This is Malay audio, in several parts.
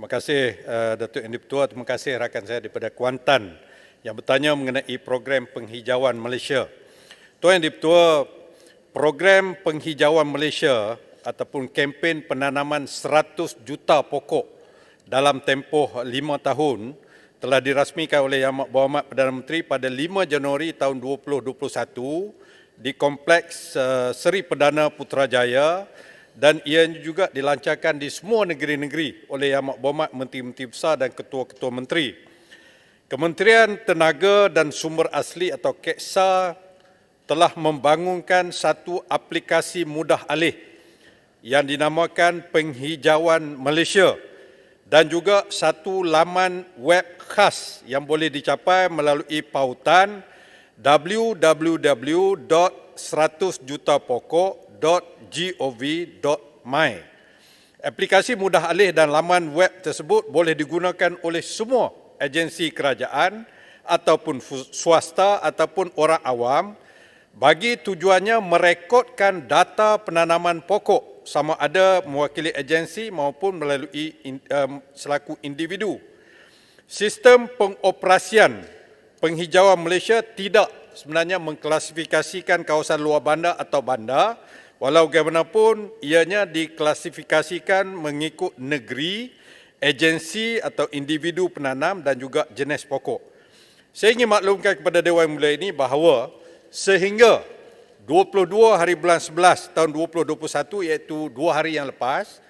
Terima kasih Datuk Yang di-Pertua, terima kasih rakan saya daripada Kuantan yang bertanya mengenai program penghijauan Malaysia. Tuan Yang di-Pertua, program penghijauan Malaysia ataupun kempen penanaman 100 juta pokok dalam tempoh 5 tahun telah dirasmikan oleh Yang Berhormat Perdana Menteri pada 5 Januari tahun 2021 di Kompleks Seri Perdana Putrajaya, dan ia juga dilancarkan di semua negeri-negeri oleh Yang Berhormat Menteri-Menteri Besar dan Ketua-Ketua Menteri. Kementerian Tenaga dan Sumber Asli atau KEXA telah membangunkan satu aplikasi mudah alih yang dinamakan Penghijauan Malaysia dan juga satu laman web khas yang boleh dicapai melalui pautan www.100jutapokok.gov.my. Aplikasi mudah alih dan laman web tersebut boleh digunakan oleh semua agensi kerajaan ataupun swasta ataupun orang awam bagi tujuannya merekodkan data penanaman pokok sama ada mewakili agensi maupun melalui selaku individu. Sistem pengoperasian penghijauan Malaysia tidak sebenarnya mengklasifikasikan kawasan luar bandar atau bandar, walau bagaimanapun ianya diklasifikasikan mengikut negeri, agensi atau individu penanam dan juga jenis pokok. Saya ingin maklumkan kepada Dewan Yang Mulia ini bahawa sehingga 22 hari bulan 11 tahun 2021 iaitu 2 hari yang lepas,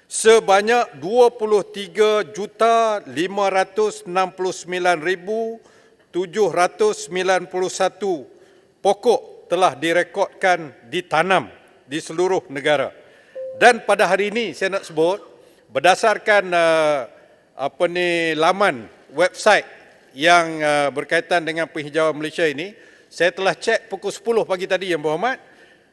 sebanyak 23,569,791 pokok telah direkodkan ditanam di seluruh negara. Dan pada hari ini saya nak sebut berdasarkan laman website yang berkaitan dengan penghijauan Malaysia ini, saya telah cek pukul 10 pagi tadi Yang Berhormat,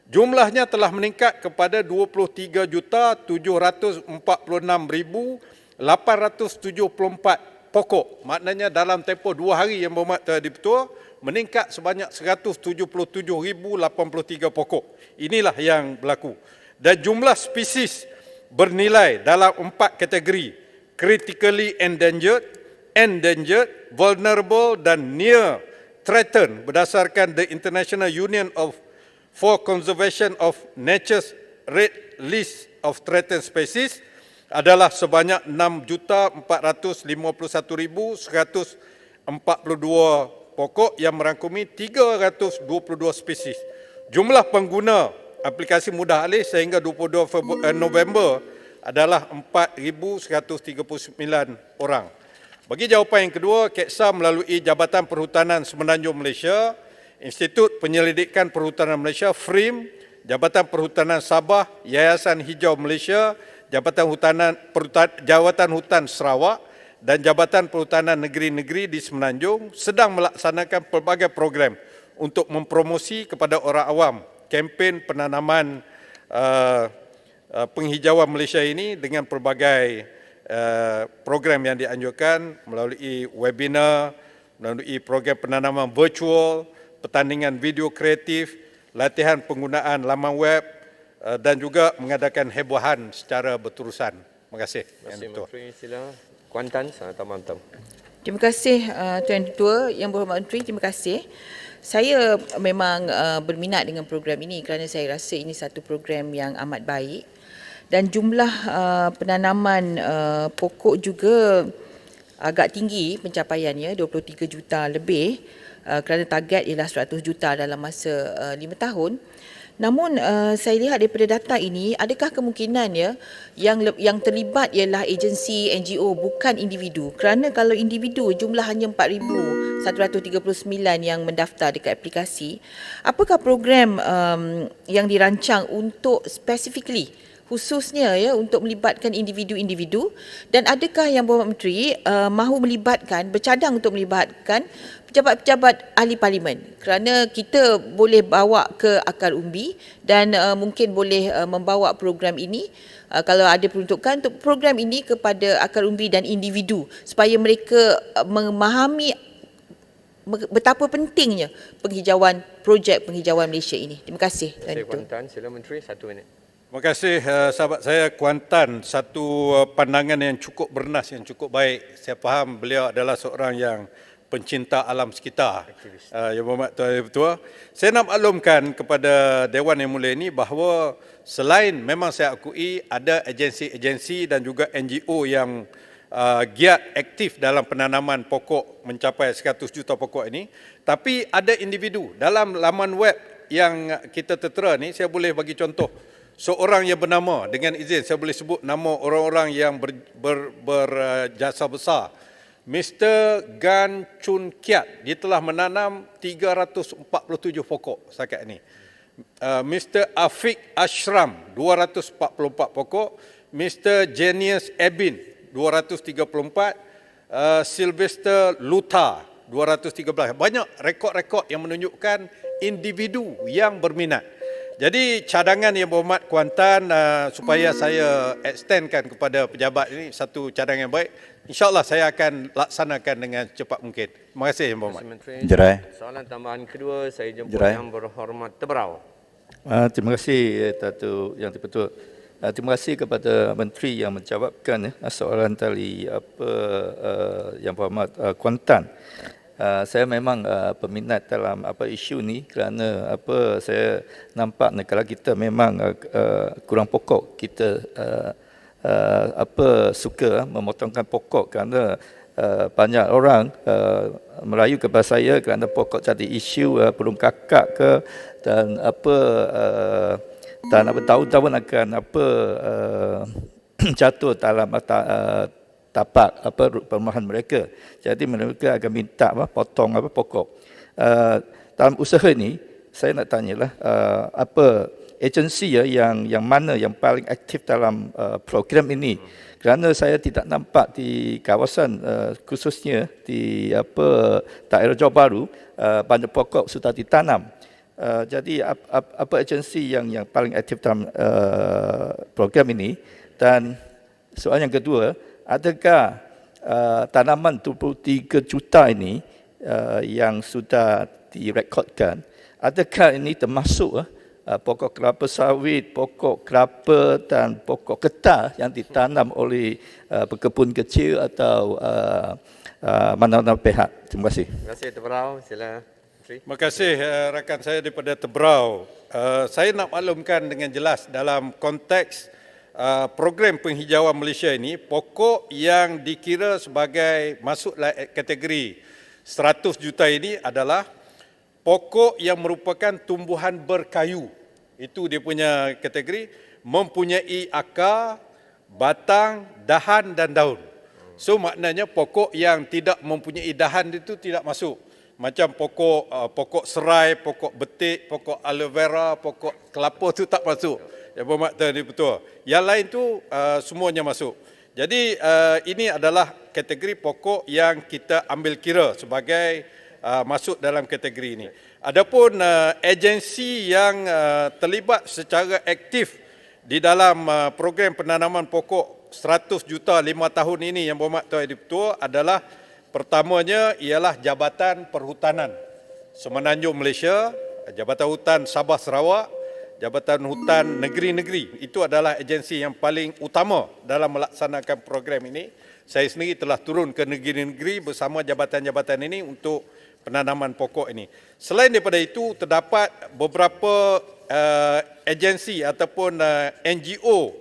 jumlahnya telah meningkat kepada 23,746,874 pokok. Maknanya dalam tempoh 2 hari Yang Berhormat telah di-Pertua, meningkat sebanyak 177,083 pokok. Inilah yang berlaku. Dan jumlah spesies bernilai dalam 4 kategori: critically endangered, vulnerable dan near threatened berdasarkan the International Union for Conservation of Nature's Red List of Threatened Species adalah sebanyak 6,451,142 pokok yang merangkumi 322 spesies. Jumlah pengguna aplikasi mudah alih sehingga 22 November adalah 4,139 orang. Bagi jawapan yang kedua, KEXA melalui Jabatan Perhutanan Semenanjung Malaysia, Institut Penyelidikan Perhutanan Malaysia, FRIM, Jabatan Perhutanan Sabah, Yayasan Hijau Malaysia, Jabatan Hutan Sarawak dan Jabatan Perhutanan Negeri-Negeri di Semenanjung sedang melaksanakan pelbagai program untuk mempromosi kepada orang awam kempen penanaman penghijauan Malaysia ini dengan pelbagai program yang dianjurkan melalui webinar, melalui program penanaman virtual, pertandingan video kreatif, latihan penggunaan laman web dan juga mengadakan hebohan secara berterusan. Terima kasih. Terima kasih Menteri. Sila Kuantan, Tamam. Terima kasih Tuan Ketua. Yang Berhormat Menteri, terima kasih. Saya memang berminat dengan program ini kerana saya rasa ini satu program yang amat baik dan jumlah penanaman pokok juga agak tinggi pencapaiannya, 23 juta lebih kerana target ialah 100 juta dalam masa 5 tahun. Namun saya lihat daripada data ini, adakah kemungkinan yang terlibat ialah agensi NGO bukan individu? Kerana kalau individu jumlah hanya 4,139 yang mendaftar dekat aplikasi. Apakah program yang dirancang untuk specifically khususnya untuk melibatkan individu-individu, dan adakah Yang Berhormat Menteri mahu bercadang untuk melibatkan pejabat-pejabat ahli parlimen, kerana kita boleh bawa ke akar umbi dan mungkin boleh membawa program ini kalau ada peruntukan untuk program ini kepada akar umbi dan individu supaya mereka memahami betapa pentingnya projek penghijauan Malaysia ini. Terima kasih. Terima kasih Kuantan. Sila Menteri, 1 minit. Terima kasih sahabat saya Kuantan, satu pandangan yang cukup bernas, yang cukup baik. Saya faham beliau adalah seorang yang pencinta alam sekitar. Yang Berhormat Tuan Yang Bertuah, saya nak maklumkan kepada Dewan Yang Mulia ini bahawa selain memang saya akui ada agensi-agensi dan juga NGO yang giat aktif dalam penanaman pokok mencapai 100 juta pokok ini, tapi ada individu dalam laman web yang kita tertera ni. Saya boleh bagi contoh seorang yang bernama, dengan izin saya boleh sebut nama orang-orang yang berjasa besar. Mr. Gan Chun Kiat, dia telah menanam 347 pokok setakat ini. Mr. Afiq Ashram, 244 pokok. Mr. Genius Ebin, 234. Sylvester Luta, 213. Banyak rekod-rekod yang menunjukkan individu yang berminat. Jadi cadangan Yang Berhormat Kuantan supaya saya extendkan kepada pejabat ini satu cadangan yang baik. InsyaAllah saya akan laksanakan dengan cepat mungkin. Terima kasih Yang Berhormat. Menteri. Jerai. Soalan tambahan kedua saya jemput Jerai. Yang Berhormat Tebrau. Terima kasih Datuk Yang Dipertua. Terima kasih kepada Menteri yang menjawabkan soalan tadi Yang Berhormat Kuantan. Saya memang peminat dalam isu ni kerana saya nampak negara kita memang kurang pokok. Kita suka memotongkan pokok kerana banyak orang merayu kepada saya kerana pokok jadi isu burung kakak ke dan daun-daun akan jatuh dalam tapak perumahan mereka. Jadi mereka akan minta potong pokok. Dalam usaha ini saya nak tanyalah agensi yang mana yang paling aktif dalam program ini, kerana saya tidak nampak di kawasan khususnya di daerah Johor Bahru banyak pokok sudah ditanam. Jadi apa agensi yang paling aktif dalam program ini? Dan soalan yang kedua, adakah tanaman 23 juta ini yang sudah direkodkan, adakah ini termasuk pokok kelapa sawit, pokok kelapa dan pokok getah yang ditanam oleh pekebun kecil atau mana-mana pihak? Terima kasih. Terima kasih Tebrau. Sila Menteri. Terima kasih rakan saya daripada Tebrau. Saya nak maklumkan dengan jelas dalam konteks program penghijauan Malaysia ini, pokok yang dikira sebagai masuk kategori 100 juta ini adalah pokok yang merupakan tumbuhan berkayu. Itu dia punya kategori, mempunyai akar, batang, dahan dan daun. So maknanya pokok yang tidak mempunyai dahan itu tidak masuk. Macam pokok serai, pokok betik, pokok aloe vera, pokok kelapa itu tak masuk. Yang Berhormat Tuan Yang Dipertua. Yang lain tu semuanya masuk. Jadi ini adalah kategori pokok yang kita ambil kira sebagai masuk dalam kategori ini. Adapun agensi yang terlibat secara aktif di dalam program penanaman pokok 100 juta 5 tahun ini Yang Berhormat Tuan Yang Dipertua adalah, pertamanya ialah Jabatan Perhutanan Semenanjung Malaysia, Jabatan Hutan Sabah Sarawak, Jabatan Hutan Negeri-Negeri. Itu adalah agensi yang paling utama dalam melaksanakan program ini. Saya sendiri telah turun ke negeri-negeri bersama jabatan-jabatan ini untuk penanaman pokok ini. Selain daripada itu, terdapat beberapa agensi ataupun NGO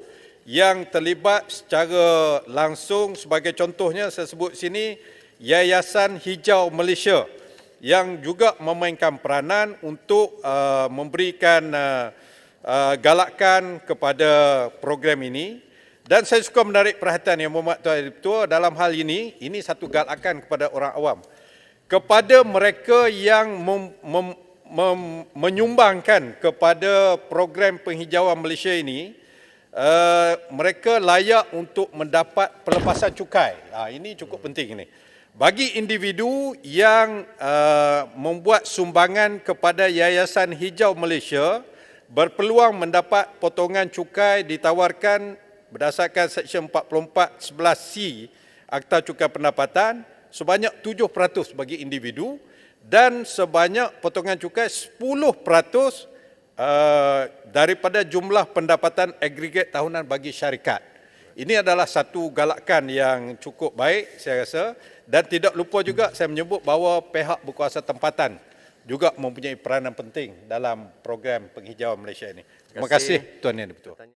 yang terlibat secara langsung. Sebagai contohnya, saya sebut sini Yayasan Hijau Malaysia yang juga memainkan peranan untuk memberikan galakan kepada program ini. Dan saya suka menarik perhatian Yang Berhormat Tuan Yang Dipertua dalam hal ini satu galakan kepada orang awam. Kepada mereka yang menyumbangkan kepada program penghijauan Malaysia ini, mereka layak untuk mendapat pelepasan cukai. Ini cukup penting ini. Bagi individu yang membuat sumbangan kepada Yayasan Hijau Malaysia, berpeluang mendapat potongan cukai ditawarkan berdasarkan Seksyen 44(11)C Akta Cukai Pendapatan sebanyak 7% bagi individu dan sebanyak potongan cukai 10% daripada jumlah pendapatan agregat tahunan bagi syarikat. Ini adalah satu galakan yang cukup baik saya rasa, dan tidak lupa juga saya menyebut bahawa pihak berkuasa tempatan juga mempunyai peranan penting dalam program penghijauan Malaysia ini. Terima kasih Tuan Yang di-Pertua.